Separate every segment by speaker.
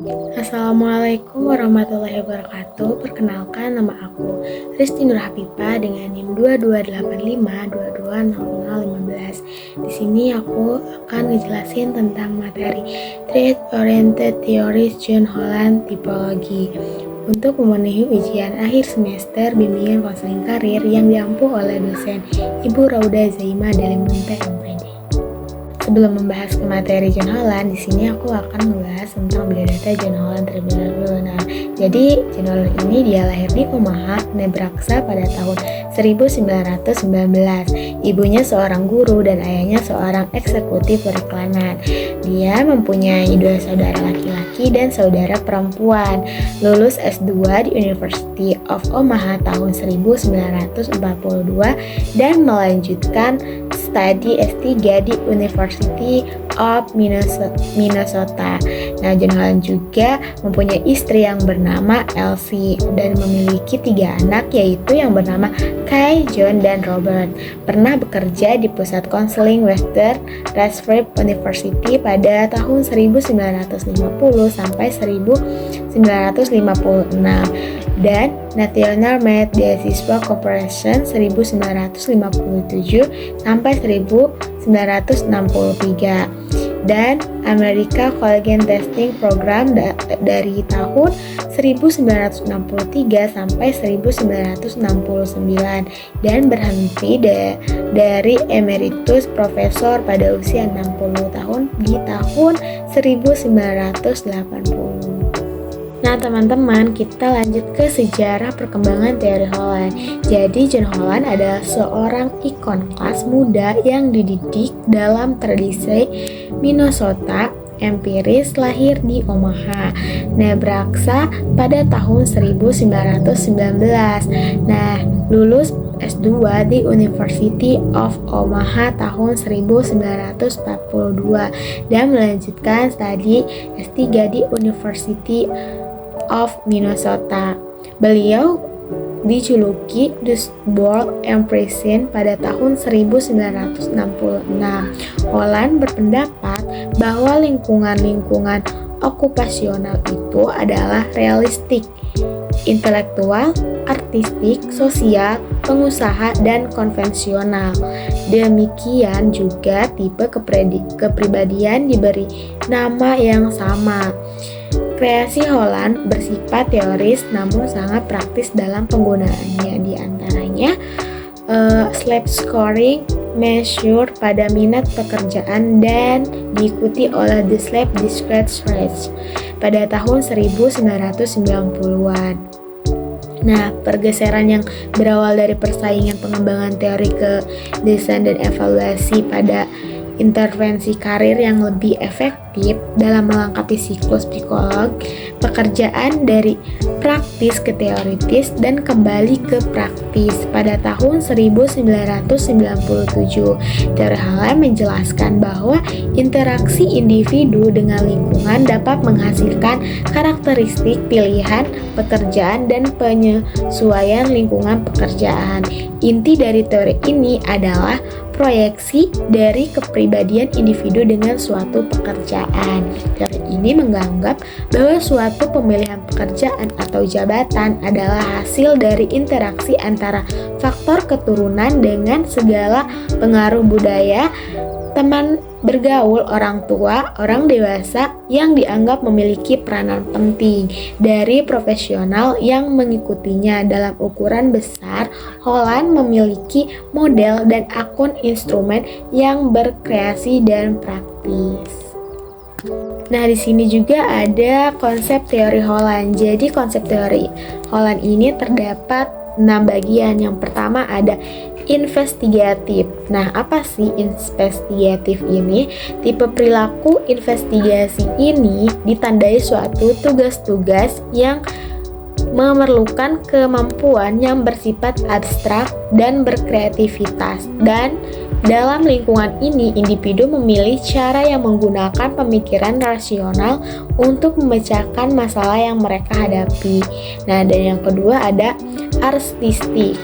Speaker 1: Assalamualaikum warahmatullahi wabarakatuh. Perkenalkan, nama aku Risti Nur Habibah dengan NIM 2285220015. Di sini aku akan ngejelasin tentang materi Trade Oriented Theories John Holland Typology untuk memenuhi ujian akhir semester bimbingan konseling karir yang diampu oleh dosen Ibu Rauda Zaima Dalimunte MPD. Sebelum membahas ke materi John Holland, di sini aku akan membahas tentang biodata John Holland terlebih dahulu. Nah, jadi John Holland ini dia lahir di Omaha, Nebraska pada tahun 1919. Ibunya seorang guru dan ayahnya seorang eksekutif periklanan. Dia mempunyai dua saudara laki-laki dan saudara perempuan. Lulus S2 di University of Omaha tahun 1942 dan melanjutkan studi S3 di University of Minnesota. Nah, John Holland juga mempunyai istri yang bernama Elsie dan memiliki 3 anak, yaitu yang bernama Kai, John, dan Robert. Pernah bekerja di pusat konseling Western Reserve University pada tahun 1950 sampai 1956 dan National Med Beasiswa Corporation 1957 sampai 1963 dan America Collagen Testing Program dari tahun 1963 sampai 1969 dan berhenti dari emeritus profesor pada usia 60 tahun di tahun 1980. Nah teman-teman, kita lanjut ke sejarah perkembangan teori Holland. Jadi John Holland adalah seorang ikon kelas muda yang dididik dalam tradisi Minnesota empiris, lahir di Omaha, Nebraska pada tahun 1919. Nah, lulus S2 di University of Omaha tahun 1942 dan melanjutkan studi S3 di University of Minnesota. Beliau dijuluki Dustboard Empressing pada tahun 1966. Holland berpendapat bahwa lingkungan okupasional itu adalah realistik, intelektual, artistik, sosial, pengusaha, dan konvensional. Demikian juga tipe kepribadian diberi nama yang sama. Kreasi Holland bersifat teoris namun sangat praktis dalam penggunaannya, di antaranya slab scoring, measure pada minat pekerjaan dan diikuti oleh the slab discrete research pada tahun 1990-an. Nah, pergeseran yang berawal dari persaingan pengembangan teori ke desain dan evaluasi pada intervensi karir yang lebih efektif dalam melengkapi siklus psikolog, pekerjaan dari praktis ke teoritis dan kembali ke praktis pada tahun 1997. Teori Holland menjelaskan bahwa interaksi individu dengan lingkungan dapat menghasilkan karakteristik pilihan pekerjaan dan penyesuaian lingkungan pekerjaan. Inti dari teori ini adalah proyeksi dari kepribadian individu dengan suatu pekerjaan. Teori ini menganggap bahwa suatu pemilihan pekerjaan atau jabatan adalah hasil dari interaksi antara faktor keturunan dengan segala pengaruh budaya, teman bergaul, orang tua, orang dewasa yang dianggap memiliki peranan penting dari profesional yang mengikutinya. Dalam ukuran besar, Holland memiliki model dan akun instrumen yang berkreasi dan praktis. Nah, di sini juga ada konsep teori Holland. Jadi konsep teori Holland ini terdapat 6 bagian. Yang pertama ada investigatif. Nah, apa sih investigatif ini? Tipe perilaku investigasi ini ditandai suatu tugas-tugas yang memerlukan kemampuan yang bersifat abstrak dan berkreativitas, dan dalam lingkungan ini individu memilih cara yang menggunakan pemikiran rasional untuk memecahkan masalah yang mereka hadapi. Nah, dan yang kedua ada artistik.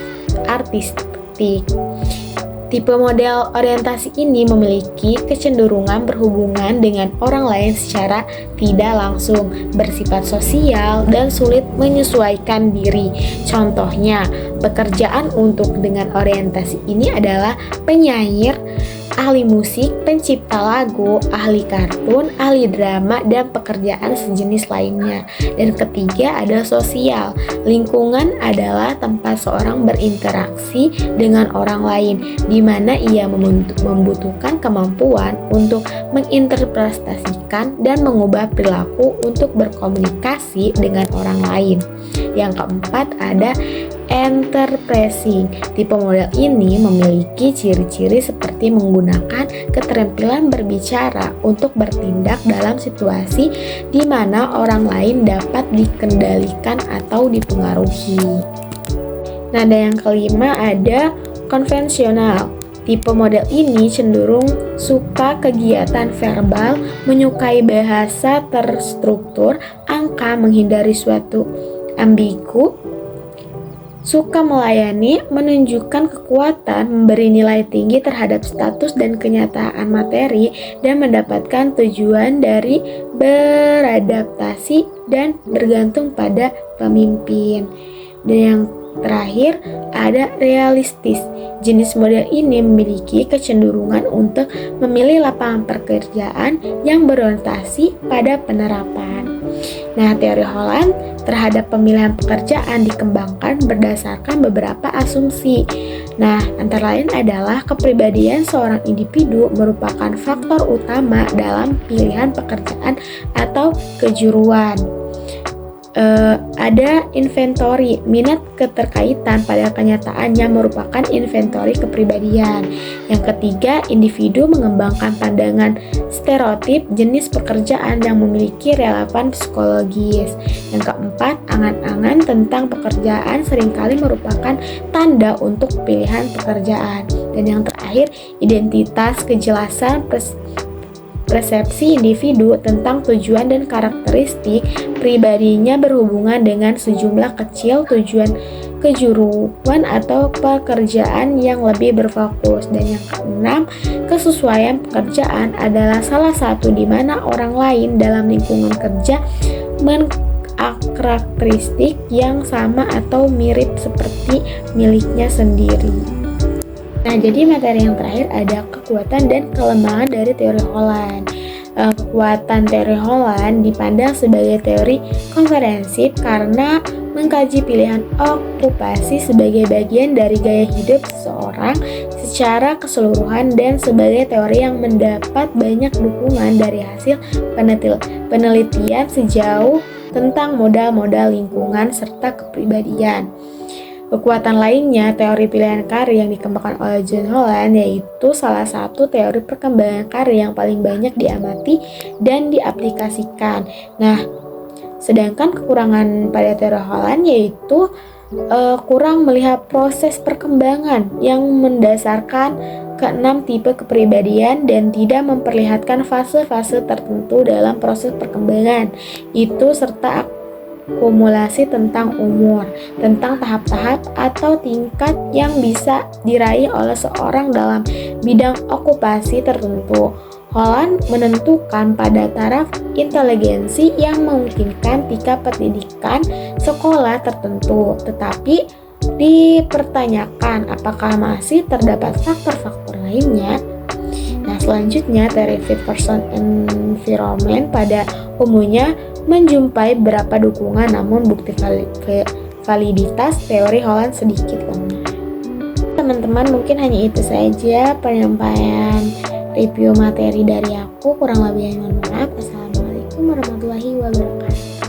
Speaker 1: Tipe model orientasi ini memiliki kecenderungan berhubungan dengan orang lain secara tidak langsung, bersifat sosial, dan sulit menyesuaikan diri. Contohnya, pekerjaan untuk dengan orientasi ini adalah penyair, ahli musik, pencipta lagu, ahli kartun, ahli drama, dan pekerjaan sejenis lainnya. Dan ketiga ada sosial. Lingkungan adalah tempat seorang berinteraksi dengan orang lain, di mana ia membutuhkan kemampuan untuk menginterpretasikan dan mengubah perilaku untuk berkomunikasi dengan orang lain. Yang keempat ada enterprising. Tipe model ini memiliki ciri-ciri seperti menggunakan keterampilan berbicara untuk bertindak dalam situasi di mana orang lain dapat dikendalikan atau dipengaruhi. Nah, dan yang kelima ada konvensional. Tipe model ini cenderung suka kegiatan verbal, menyukai bahasa terstruktur, angka, menghindari suatu ambigu, suka melayani, menunjukkan kekuatan, memberi nilai tinggi terhadap status dan kenyataan materi, dan mendapatkan tujuan dari beradaptasi dan bergantung pada pemimpin. Dan yang terakhir ada realistis. Jenis model ini memiliki kecenderungan untuk memilih lapangan pekerjaan yang berorientasi pada penerapan. Nah, teori Holland terhadap pemilihan pekerjaan dikembangkan berdasarkan beberapa asumsi. Nah, antara lain adalah kepribadian seorang individu merupakan faktor utama dalam pilihan pekerjaan atau kejuruan. Ada inventory, minat keterkaitan pada kenyataannya merupakan inventory kepribadian. Yang ketiga, individu mengembangkan pandangan stereotip jenis pekerjaan yang memiliki relevan psikologis. Yang keempat, angan-angan tentang pekerjaan seringkali merupakan tanda untuk pilihan pekerjaan. Dan yang terakhir, identitas, kejelasan, persepsi individu tentang tujuan dan karakteristik pribadinya berhubungan dengan sejumlah kecil tujuan kejuruan atau pekerjaan yang lebih berfokus. Dan yang keenam, kesesuaian pekerjaan adalah salah satu di mana orang lain dalam lingkungan kerja karakteristik yang sama atau mirip seperti miliknya sendiri. Nah, jadi materi yang terakhir ada kekuatan dan kelemahan dari teori Holland. Kekuatan teori Holland dipandang sebagai teori komprehensif karena mengkaji pilihan okupasi sebagai bagian dari gaya hidup seseorang secara keseluruhan dan sebagai teori yang mendapat banyak dukungan dari hasil penelitian sejauh tentang modal-modal lingkungan serta kepribadian. Kekuatan lainnya, teori pilihan karir yang dikembangkan oleh John Holland, yaitu salah satu teori perkembangan karir yang paling banyak diamati dan diaplikasikan. Nah, sedangkan kekurangan pada teori Holland yaitu kurang melihat proses perkembangan yang mendasarkan keenam tipe kepribadian dan tidak memperlihatkan fase-fase tertentu dalam proses perkembangan itu serta akumulasi tentang umur, tentang tahap-tahap atau tingkat yang bisa diraih oleh seorang dalam bidang okupasi tertentu. Holland menentukan pada taraf inteligensi yang memungkinkan tingkat pendidikan sekolah tertentu, tetapi dipertanyakan apakah masih terdapat faktor-faktor lainnya. Nah, selanjutnya teori fit person environment pada umumnya menjumpai beberapa dukungan, namun bukti validitas teori Holland sedikit lemah. Teman-teman, mungkin hanya itu saja penyampaian review materi dari aku. Kurang lebihnya mohon maaf. Assalamualaikum warahmatullahi wabarakatuh.